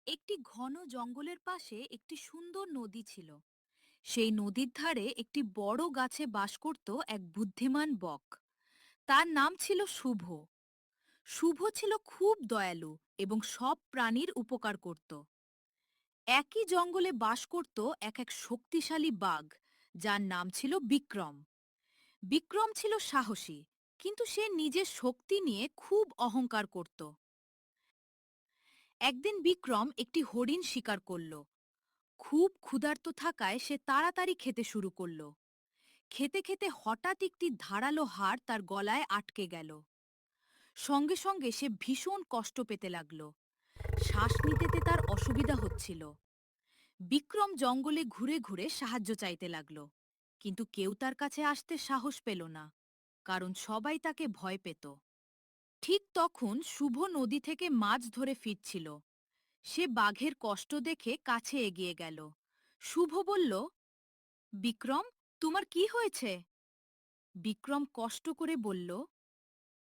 একটি ঘন জঙ্গলের পাশে একটি সুন্দর নদী ছিল। সেই নদীর ধারে একটি বড় গাছে বাস করত এক বুদ্ধিমান বক। তার নাম ছিল শুভ। শুভ ছিল খুব দয়ালু এবং সব প্রাণীর উপকার করত। একই জঙ্গলে বাস করত এক এক শক্তিশালী বাঘ, যার নাম ছিল বিক্রম। বিক্রম ছিল সাহসী, কিন্তু সে নিজের শক্তি নিয়ে খুব অহংকার করত। একদিন বিক্রম একটি হরিণ শিকার করল। খুব ক্ষুধার্ত থাকায় সে তাড়াতাড়ি খেতে শুরু করল। খেতে খেতে হঠাৎ একটি ধারালো হাড় তার গলায় আটকে গেল। সঙ্গে সঙ্গে সে ভীষণ কষ্ট পেতে লাগল। শ্বাস নিতেতে তার অসুবিধা হচ্ছিল। বিক্রম জঙ্গলে ঘুরে ঘুরে সাহায্য চাইতে লাগল, কিন্তু কেউ তার কাছে আসতে সাহস পেল না, কারণ সবাই তাকে ভয় পেত। ঠিক তখন শুভ নদী থেকে মাছ ধরে ফিরছিল। সে বাঘের কষ্ট দেখে কাছে এগিয়ে গেল। শুভ বলল, বিক্রম, তোমার কি হয়েছে? বিক্রম কষ্ট করে বলল,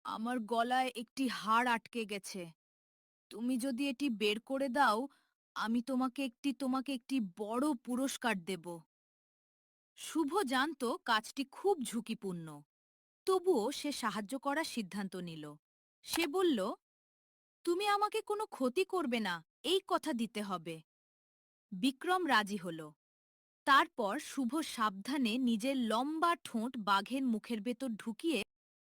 আমার গলায় একটি হাড় আটকে গেছে। তুমি যদি এটি বের করে দাও, আমি তোমাকে একটি বড় পুরস্কার দেব। শুভ জানত কাজটি খুব ঝুঁকিপূর্ণ, তবুও সে সাহায্য করার সিদ্ধান্ত নিল। সে বলল, তুমি আমাকে কোনো ক্ষতি করবে না, এই কথা দিতে হবে। বিক্রম রাজি হল। তারপর শুভ সাবধানে নিজের লম্বা ঠোঁট বাঘের মুখের ভেতর ঢুকিয়ে